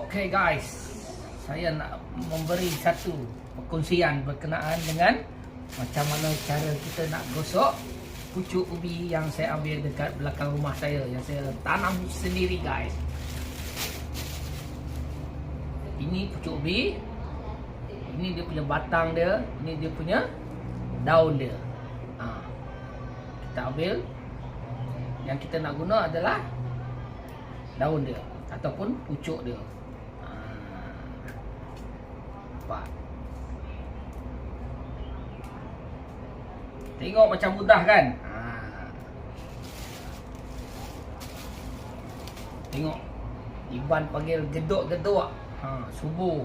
Okey guys, saya nak memberi satu perkongsian berkenaan dengan macam mana cara kita nak gosok pucuk ubi yang saya ambil dekat belakang rumah saya, yang saya tanam sendiri guys. Ini pucuk ubi, ini dia punya batang dia, ini dia punya daun dia. Kita ambil, yang kita nak guna adalah daun dia ataupun pucuk dia. Nampak? Tengok macam mudah kan? Tengok, Iban panggil geduk-geduk. Subuh.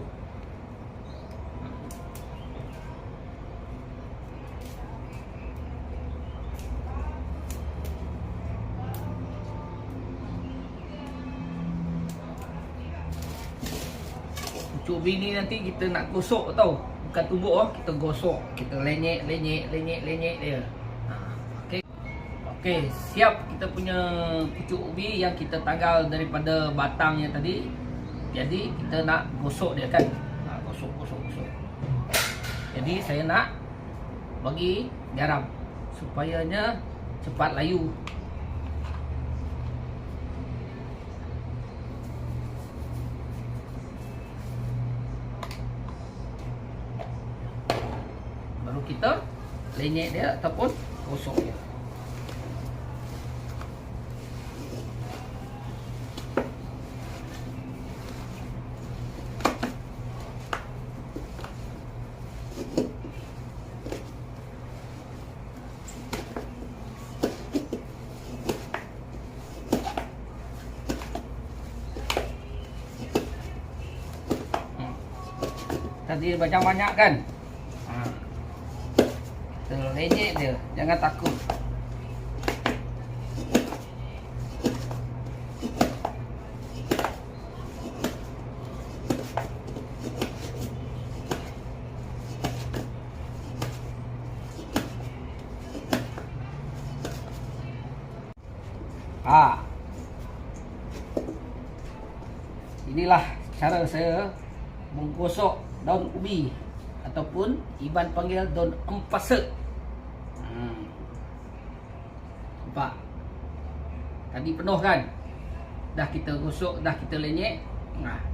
Pucuk ubi ni nanti kita nak gosok tau. Bukan tumbuk kita gosok. Kita lenyek dia. Okey, siap kita punya pucuk ubi yang kita tanggal daripada batangnya tadi. Jadi kita nak gosok dia kan. Gosok. Jadi saya nak bagi garam supayanya cepat layu. Baru kita lenyek dia ataupun gosok dia. Tadi banyak-banyak kan? Kita lenyek dia, jangan takut. Inilah cara saya menggosok daun ubi ataupun Iban panggil daun empasek. Nampak? Tadi penuh kan? Dah kita gosok, dah kita lenyek.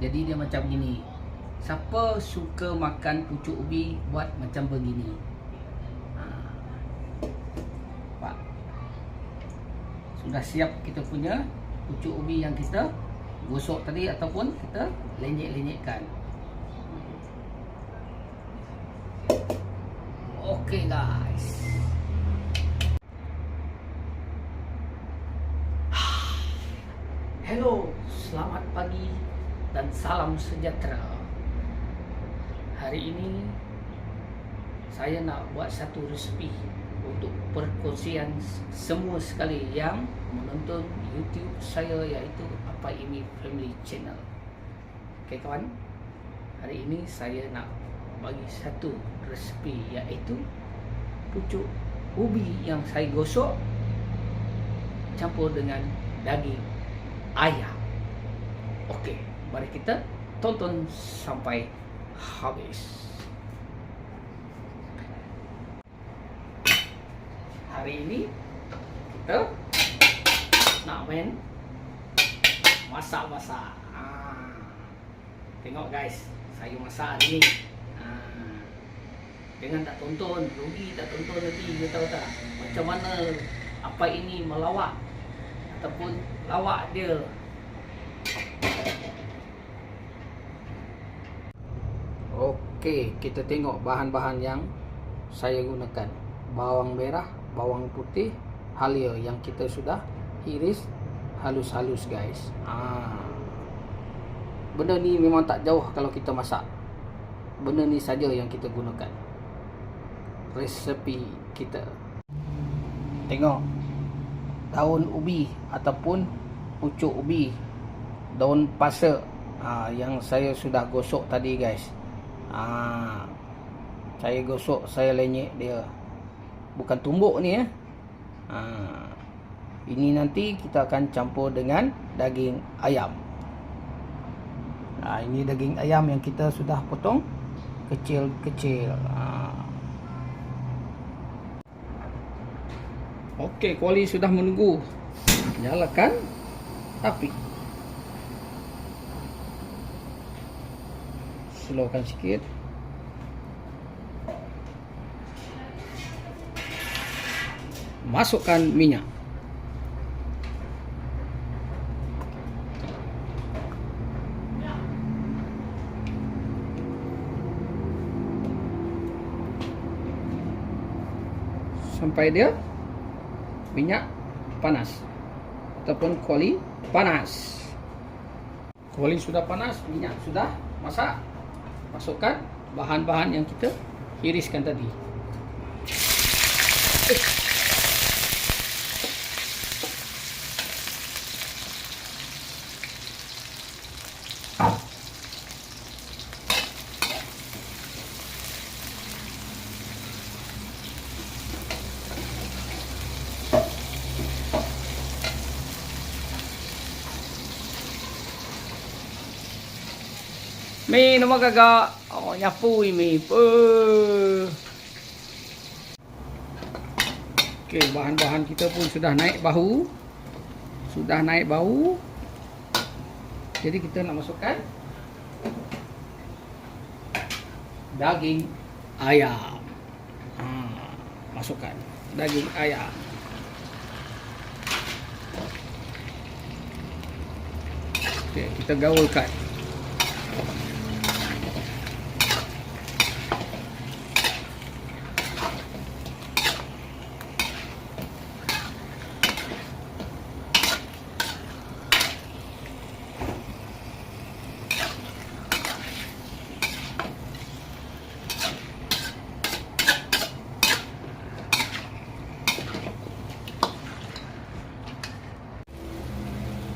Jadi dia macam gini. Siapa suka makan pucuk ubi buat macam begini. Nampak? Sudah siap kita punya pucuk ubi yang kita gosok tadi ataupun kita lenyek-lenyekkan. Okey guys. Hello, selamat pagi dan salam sejahtera. Hari ini saya nak buat satu resipi untuk perkongsian semua sekali yang menonton YouTube saya, iaitu Apa Ini Family Channel. Okey kawan, hari ini saya nak bagi satu resipi, iaitu pucuk ubi yang saya gosok campur dengan daging ayam. Okey, mari kita tonton sampai habis. Hari ini kita nak main masak-masak. Tengok guys, saya masak hari ni. Jangan tak tonton, rugi tak tonton nanti. You tahu tak macam mana Apa Ini melawak ataupun lawak dia. Okey, kita tengok bahan-bahan yang saya gunakan. Bawang merah, bawang putih, halia yang kita sudah iris halus-halus guys. Benda ni memang tak jauh kalau kita masak. Benda ni saja yang kita gunakan. Resepi kita. Tengok, daun ubi ataupun pucuk ubi, daun pasek yang saya sudah gosok tadi guys. Saya gosok, saya lenyek dia. Bukan tumbuk ni ya. Ini nanti kita akan campur dengan daging ayam. Ini daging ayam yang kita sudah potong kecil-kecil. Okey, kuali sudah menunggu. Nyalakan api. Slowkan sikit. Masukkan minyak. Sampai dia minyak panas ataupun kuali panas. Kuali sudah panas, minyak sudah masak. Masukkan bahan-bahan yang kita iriskan tadi. Mi nama kakak. Oh, nyapu mi. Okey, bahan-bahan kita pun sudah naik bau. Jadi kita nak masukkan daging ayam. Masukkan daging ayam. Okey, kita gaulkan.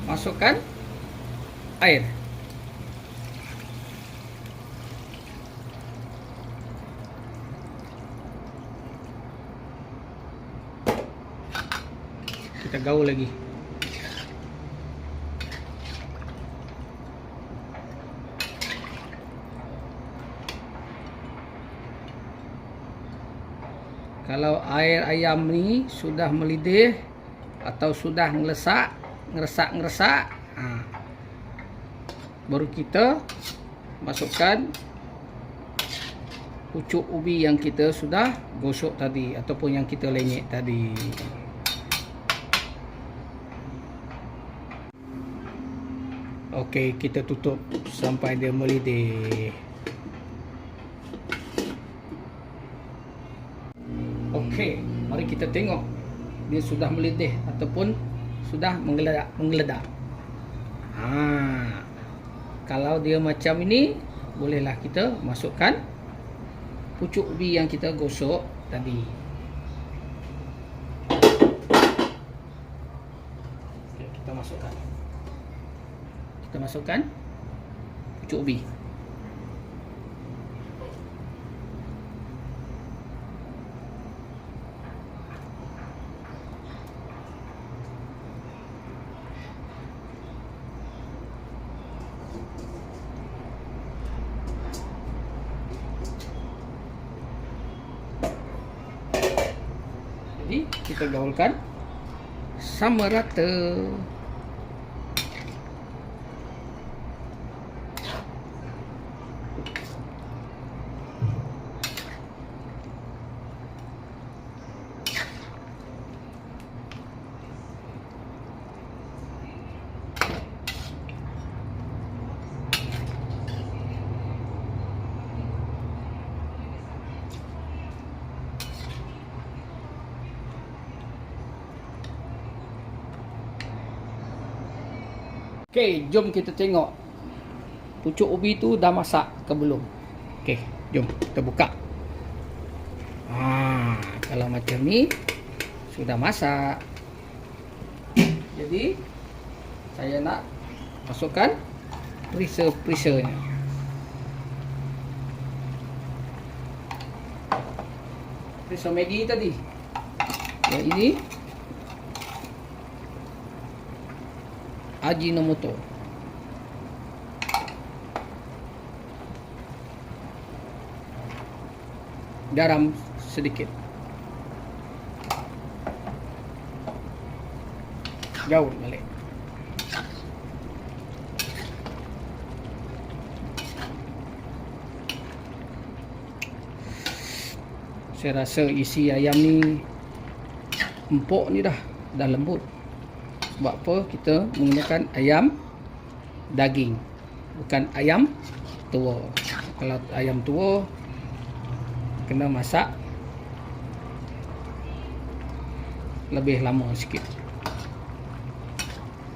Masukkan air. Kita gaul lagi. Kalau air ayam ni sudah melidih atau sudah ngeresak, baru kita masukkan pucuk ubi yang kita sudah gosok tadi ataupun yang kita lenyek tadi. Okey, kita tutup sampai dia melidih. Okey, mari kita tengok dia sudah melidih ataupun sudah menggeledak. Kalau dia macam ini, bolehlah kita masukkan pucuk ubi yang kita gosok tadi. Okay, kita masukkan pucuk ubi. Jadi kita gaulkan sama rata. Okey, jom kita tengok pucuk ubi tu dah masak ke belum. Okey, jom kita buka. Kalau macam ni sudah masak. Jadi saya nak masukkan perisa-perisanya. Perisa Maggi tadi. Yang ini Ajinomoto. garam sedikit. Gaul balik. Saya rasa isi ayam ni empuk ni dah lembut. Sebab apa? Kita menggunakan ayam daging, bukan ayam tua. Kalau ayam tua kena masak lebih lama sikit.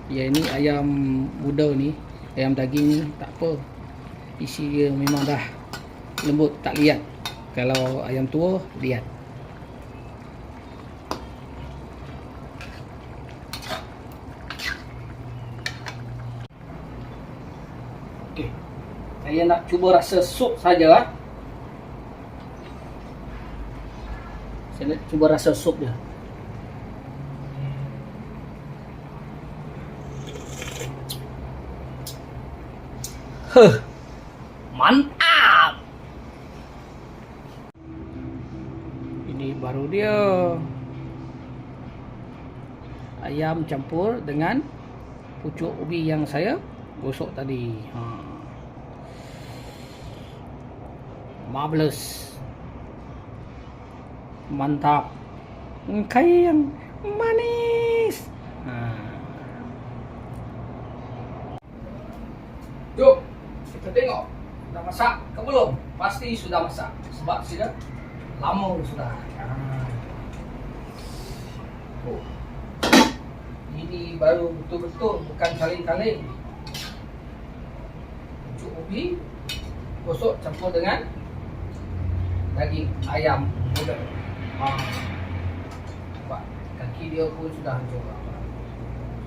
Ya, ini ayam muda ni, ayam daging ni tak apa. Isi dia memang dah lembut, tak liat. Kalau ayam tua liat. Okey. Saya nak cuba rasa sup saja. Saya nak cuba rasa sup dia. Mantap. Ini baru dia. Ayam campur dengan pucuk ubi yang saya gosok tadi. Marvelous. Mantap. Kayak yang manis. Jom kita tengok dah masak ke belum. Pasti sudah masak sebab sudah lama sudah. Ini baru betul-betul, bukan kaleng-kaleng. Pucuk ubi gosok campur dengan daging ayam muda. Nampak kaki dia pun sudah hancur,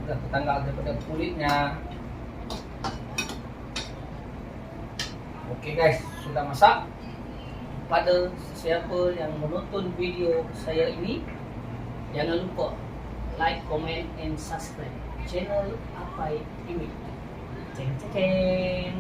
sudah tertanggal daripada kulitnya. Okey guys, sudah masak. Pada siapa yang menonton video saya ini, jangan lupa like, comment and subscribe channel Apai Image. Ceng ceng.